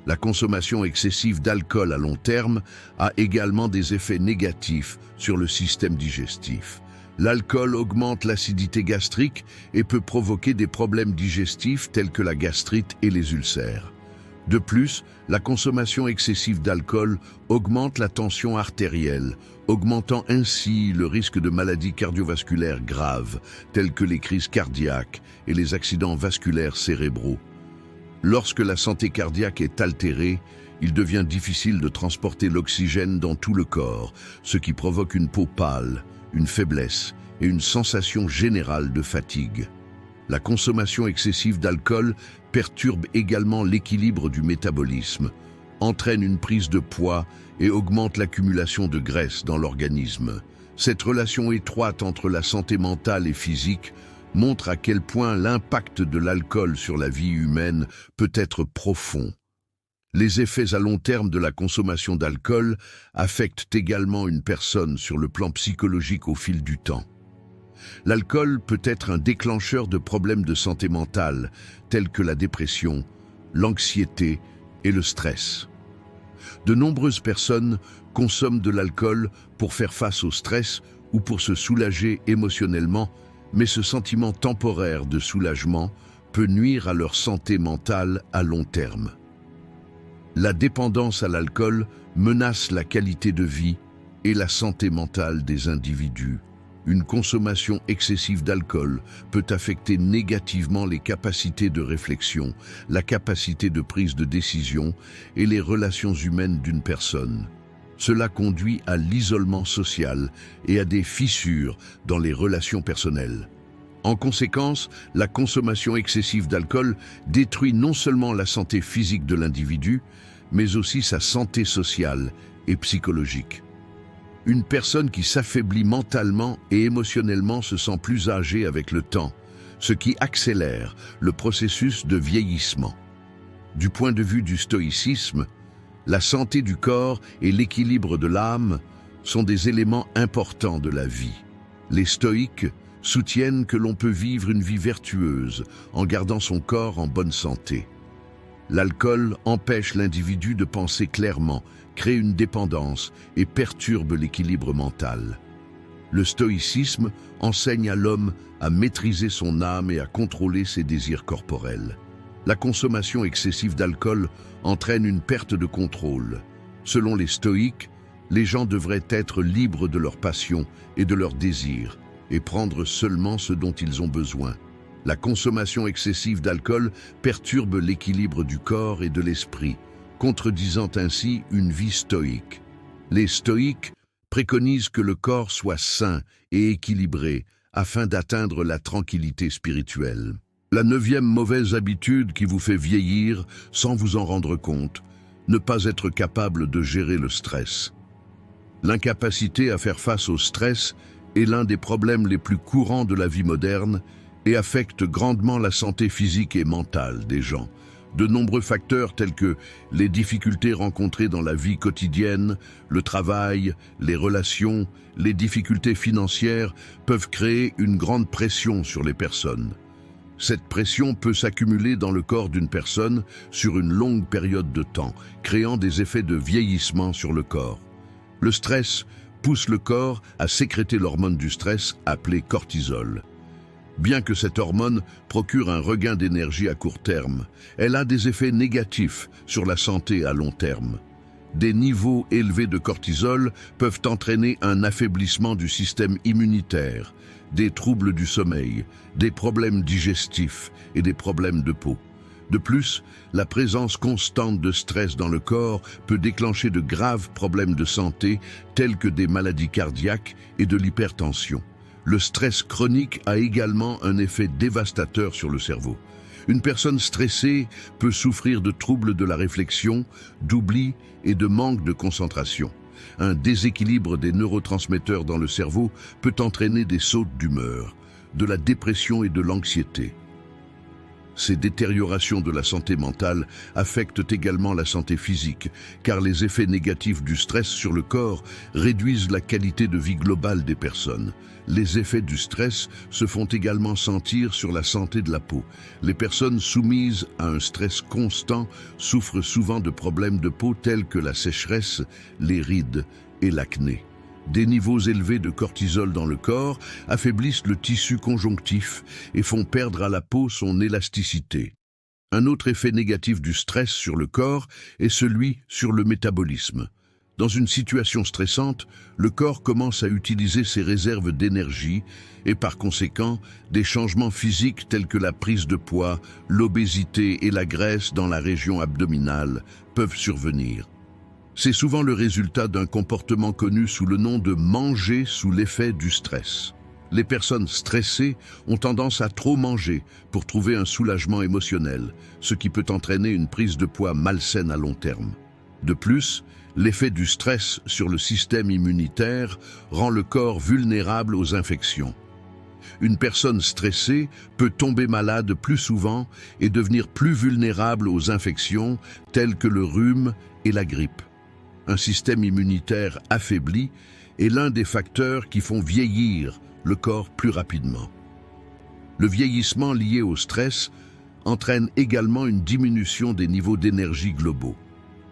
La consommation excessive d'alcool à long terme a également des effets négatifs sur le système digestif. L'alcool augmente l'acidité gastrique et peut provoquer des problèmes digestifs tels que la gastrite et les ulcères. De plus, la consommation excessive d'alcool augmente la tension artérielle, augmentant ainsi le risque de maladies cardiovasculaires graves, telles que les crises cardiaques et les accidents vasculaires cérébraux. Lorsque la santé cardiaque est altérée, il devient difficile de transporter l'oxygène dans tout le corps, ce qui provoque une peau pâle, une faiblesse et une sensation générale de fatigue. La consommation excessive d'alcool perturbe également l'équilibre du métabolisme, entraîne une prise de poids et augmente l'accumulation de graisse dans l'organisme. Cette relation étroite entre la santé mentale et physique montre à quel point l'impact de l'alcool sur la vie humaine peut être profond. Les effets à long terme de la consommation d'alcool affectent également une personne sur le plan psychologique au fil du temps. L'alcool peut être un déclencheur de problèmes de santé mentale, tels que la dépression, l'anxiété et le stress. De nombreuses personnes consomment de l'alcool pour faire face au stress ou pour se soulager émotionnellement, mais ce sentiment temporaire de soulagement peut nuire à leur santé mentale à long terme. La dépendance à l'alcool menace la qualité de vie et la santé mentale des individus. Une consommation excessive d'alcool peut affecter négativement les capacités de réflexion, la capacité de prise de décision et les relations humaines d'une personne. Cela conduit à l'isolement social et à des fissures dans les relations personnelles. En conséquence, la consommation excessive d'alcool détruit non seulement la santé physique de l'individu, mais aussi sa santé sociale et psychologique. Une personne qui s'affaiblit mentalement et émotionnellement se sent plus âgée avec le temps, ce qui accélère le processus de vieillissement. Du point de vue du stoïcisme, la santé du corps et l'équilibre de l'âme sont des éléments importants de la vie. Les stoïques soutiennent que l'on peut vivre une vie vertueuse en gardant son corps en bonne santé. L'alcool empêche l'individu de penser clairement, crée une dépendance et perturbe l'équilibre mental. Le stoïcisme enseigne à l'homme à maîtriser son âme et à contrôler ses désirs corporels. La consommation excessive d'alcool entraîne une perte de contrôle. Selon les stoïques, les gens devraient être libres de leurs passions et de leurs désirs et prendre seulement ce dont ils ont besoin. La consommation excessive d'alcool perturbe l'équilibre du corps et de l'esprit, contredisant ainsi une vie stoïque. Les stoïques préconisent que le corps soit sain et équilibré afin d'atteindre la tranquillité spirituelle. La 9e mauvaise habitude qui vous fait vieillir sans vous en rendre compte, ne pas être capable de gérer le stress. L'incapacité à faire face au stress est l'un des problèmes les plus courants de la vie moderne et affecte grandement la santé physique et mentale des gens. De nombreux facteurs tels que les difficultés rencontrées dans la vie quotidienne, le travail, les relations, les difficultés financières peuvent créer une grande pression sur les personnes. Cette pression peut s'accumuler dans le corps d'une personne sur une longue période de temps, créant des effets de vieillissement sur le corps. Le stress pousse le corps à sécréter l'hormone du stress appelée cortisol. Bien que cette hormone procure un regain d'énergie à court terme, elle a des effets négatifs sur la santé à long terme. Des niveaux élevés de cortisol peuvent entraîner un affaiblissement du système immunitaire, des troubles du sommeil, des problèmes digestifs et des problèmes de peau. De plus, la présence constante de stress dans le corps peut déclencher de graves problèmes de santé tels que des maladies cardiaques et de l'hypertension. Le stress chronique a également un effet dévastateur sur le cerveau. Une personne stressée peut souffrir de troubles de la réflexion, d'oubli et de manque de concentration. Un déséquilibre des neurotransmetteurs dans le cerveau peut entraîner des sautes d'humeur, de la dépression et de l'anxiété. Ces détériorations de la santé mentale affectent également la santé physique, car les effets négatifs du stress sur le corps réduisent la qualité de vie globale des personnes. Les effets du stress se font également sentir sur la santé de la peau. Les personnes soumises à un stress constant souffrent souvent de problèmes de peau tels que la sécheresse, les rides et l'acné. Des niveaux élevés de cortisol dans le corps affaiblissent le tissu conjonctif et font perdre à la peau son élasticité. Un autre effet négatif du stress sur le corps est celui sur le métabolisme. Dans une situation stressante, le corps commence à utiliser ses réserves d'énergie et par conséquent, des changements physiques tels que la prise de poids, l'obésité et la graisse dans la région abdominale peuvent survenir. C'est souvent le résultat d'un comportement connu sous le nom de manger sous l'effet du stress. Les personnes stressées ont tendance à trop manger pour trouver un soulagement émotionnel, ce qui peut entraîner une prise de poids malsaine à long terme. De plus, l'effet du stress sur le système immunitaire rend le corps vulnérable aux infections. Une personne stressée peut tomber malade plus souvent et devenir plus vulnérable aux infections telles que le rhume et la grippe. Un système immunitaire affaibli est l'un des facteurs qui font vieillir le corps plus rapidement. Le vieillissement lié au stress entraîne également une diminution des niveaux d'énergie globaux.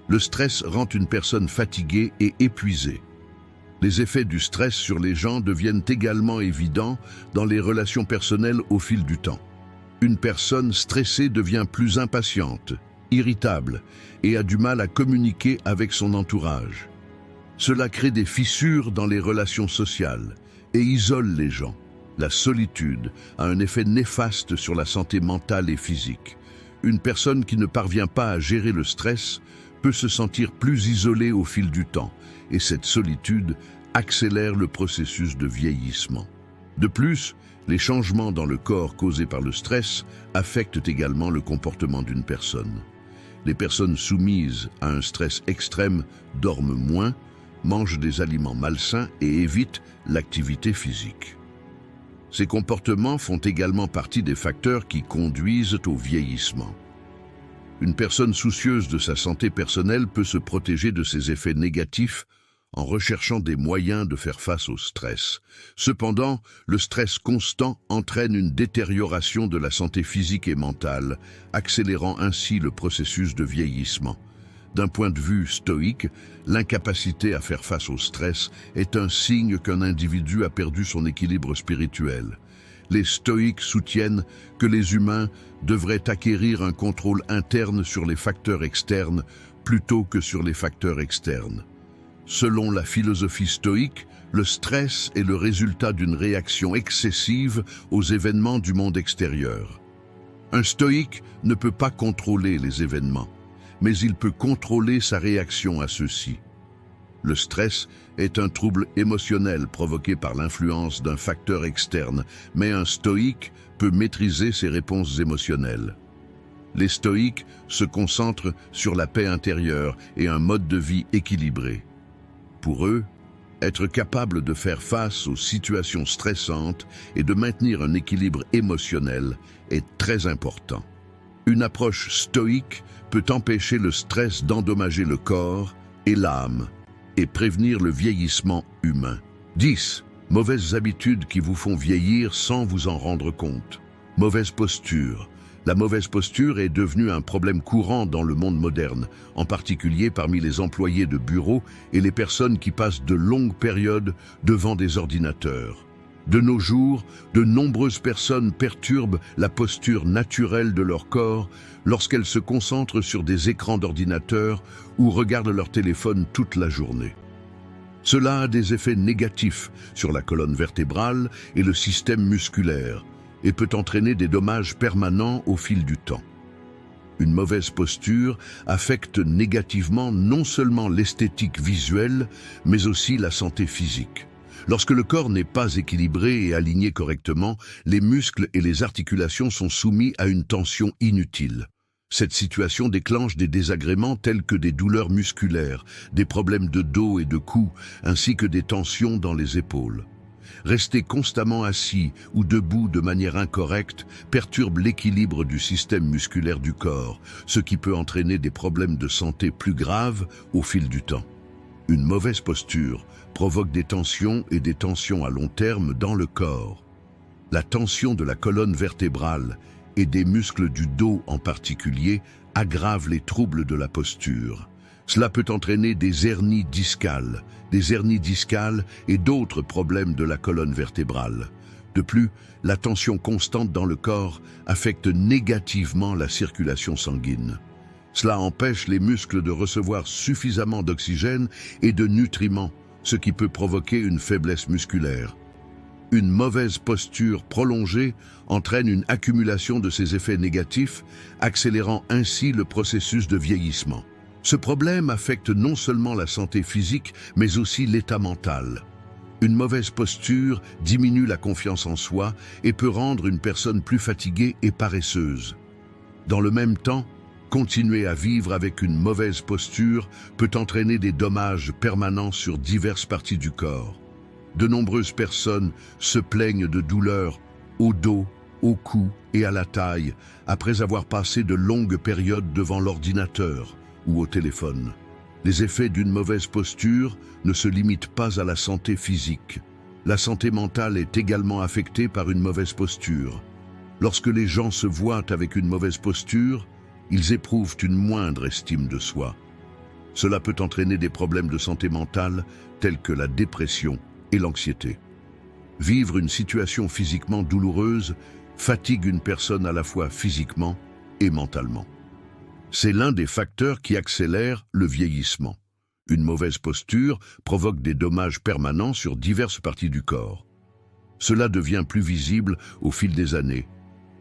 Le stress rend une personne fatiguée et épuisée. Les effets du stress sur les gens deviennent également évidents dans les relations personnelles au fil du temps. Une personne stressée devient plus impatiente, irritable et a du mal à communiquer avec son entourage. Cela crée des fissures dans les relations sociales et isole les gens. La solitude a un effet néfaste sur la santé mentale et physique. Une personne qui ne parvient pas à gérer le stress peut se sentir plus isolée au fil du temps, et cette solitude accélère le processus de vieillissement. De plus, les changements dans le corps causés par le stress affectent également le comportement d'une personne. Les personnes soumises à un stress extrême dorment moins, mangent des aliments malsains et évitent l'activité physique. Ces comportements font également partie des facteurs qui conduisent au vieillissement. Une personne soucieuse de sa santé personnelle peut se protéger de ces effets négatifs en recherchant des moyens de faire face au stress. Cependant, le stress constant entraîne une détérioration de la santé physique et mentale, accélérant ainsi le processus de vieillissement. D'un point de vue stoïque, l'incapacité à faire face au stress est un signe qu'un individu a perdu son équilibre spirituel. Les stoïques soutiennent que les humains devraient acquérir un contrôle interne sur les facteurs externes plutôt que sur les facteurs externes. Selon la philosophie stoïque, le stress est le résultat d'une réaction excessive aux événements du monde extérieur. Un stoïque ne peut pas contrôler les événements, mais il peut contrôler sa réaction à ceux-ci. Le stress est un trouble émotionnel provoqué par l'influence d'un facteur externe, mais un stoïque peut maîtriser ses réponses émotionnelles. Les stoïques se concentrent sur la paix intérieure et un mode de vie équilibré. Pour eux, être capable de faire face aux situations stressantes et de maintenir un équilibre émotionnel est très important. Une approche stoïque peut empêcher le stress d'endommager le corps et l'âme et prévenir le vieillissement humain. 10. Mauvaises habitudes qui vous font vieillir sans vous en rendre compte. Mauvaise posture. La mauvaise posture est devenue un problème courant dans le monde moderne, en particulier parmi les employés de bureau et les personnes qui passent de longues périodes devant des ordinateurs. De nos jours, de nombreuses personnes perturbent la posture naturelle de leur corps lorsqu'elles se concentrent sur des écrans d'ordinateur ou regardent leur téléphone toute la journée. Cela a des effets négatifs sur la colonne vertébrale et le système musculaire, et peut entraîner des dommages permanents au fil du temps. Une mauvaise posture affecte négativement non seulement l'esthétique visuelle, mais aussi la santé physique. Lorsque le corps n'est pas équilibré et aligné correctement, les muscles et les articulations sont soumis à une tension inutile. Cette situation déclenche des désagréments tels que des douleurs musculaires, des problèmes de dos et de cou, ainsi que des tensions dans les épaules. Rester constamment assis ou debout de manière incorrecte perturbe l'équilibre du système musculaire du corps, ce qui peut entraîner des problèmes de santé plus graves au fil du temps. Une mauvaise posture provoque des tensions et des tensions à long terme dans le corps. La tension de la colonne vertébrale et des muscles du dos en particulier aggrave les troubles de la posture. Cela peut entraîner des hernies discales et d'autres problèmes de la colonne vertébrale. De plus, la tension constante dans le corps affecte négativement la circulation sanguine. Cela empêche les muscles de recevoir suffisamment d'oxygène et de nutriments, ce qui peut provoquer une faiblesse musculaire. Une mauvaise posture prolongée entraîne une accumulation de ces effets négatifs, accélérant ainsi le processus de vieillissement. Ce problème affecte non seulement la santé physique, mais aussi l'état mental. Une mauvaise posture diminue la confiance en soi et peut rendre une personne plus fatiguée et paresseuse. Dans le même temps, continuer à vivre avec une mauvaise posture peut entraîner des dommages permanents sur diverses parties du corps. De nombreuses personnes se plaignent de douleurs au dos, au cou et à la taille après avoir passé de longues périodes devant l'ordinateur ou au téléphone. Les effets d'une mauvaise posture ne se limitent pas à la santé physique. La santé mentale est également affectée par une mauvaise posture. Lorsque les gens se voient avec une mauvaise posture, ils éprouvent une moindre estime de soi. Cela peut entraîner des problèmes de santé mentale tels que la dépression et l'anxiété. Vivre une situation physiquement douloureuse fatigue une personne à la fois physiquement et mentalement. C'est l'un des facteurs qui accélère le vieillissement. Une mauvaise posture provoque des dommages permanents sur diverses parties du corps. Cela devient plus visible au fil des années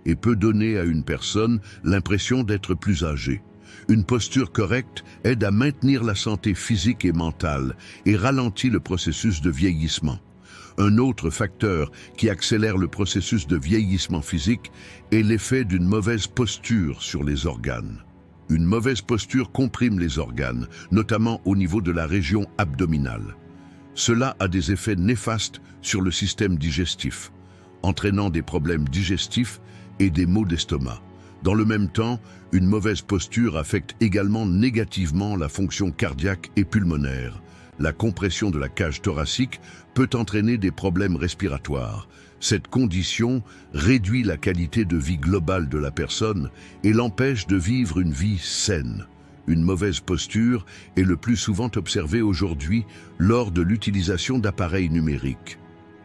et peut donner à une personne l'impression d'être plus âgée. Une posture correcte aide à maintenir la santé physique et mentale et ralentit le processus de vieillissement. Un autre facteur qui accélère le processus de vieillissement physique est l'effet d'une mauvaise posture sur les organes. Une mauvaise posture comprime les organes, notamment au niveau de la région abdominale. Cela a des effets néfastes sur le système digestif, entraînant des problèmes digestifs et des maux d'estomac. Dans le même temps, une mauvaise posture affecte également négativement la fonction cardiaque et pulmonaire. La compression de la cage thoracique peut entraîner des problèmes respiratoires. Cette condition réduit la qualité de vie globale de la personne et l'empêche de vivre une vie saine. Une mauvaise posture est le plus souvent observée aujourd'hui lors de l'utilisation d'appareils numériques.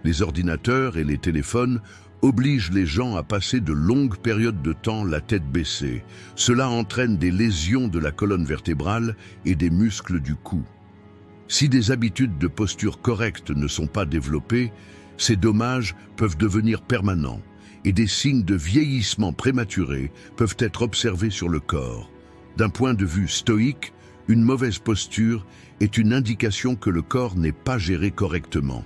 Les ordinateurs et les téléphones obligent les gens à passer de longues périodes de temps la tête baissée. Cela entraîne des lésions de la colonne vertébrale et des muscles du cou. Si des habitudes de posture correctes ne sont pas développées, ces dommages peuvent devenir permanents et des signes de vieillissement prématuré peuvent être observés sur le corps. D'un point de vue stoïque, une mauvaise posture est une indication que le corps n'est pas géré correctement.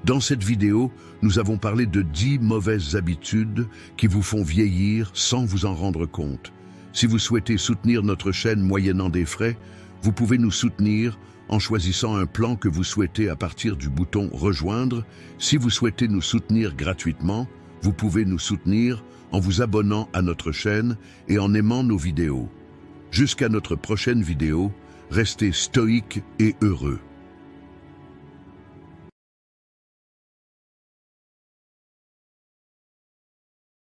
Dans cette vidéo, nous avons parlé de 10 mauvaises habitudes qui vous font vieillir sans vous en rendre compte. Si vous souhaitez soutenir notre chaîne moyennant des frais, vous pouvez nous soutenir en choisissant un plan que vous souhaitez à partir du bouton « Rejoindre ». Si vous souhaitez nous soutenir gratuitement, vous pouvez nous soutenir en vous abonnant à notre chaîne et en aimant nos vidéos. Jusqu'à notre prochaine vidéo, restez stoïques et heureux.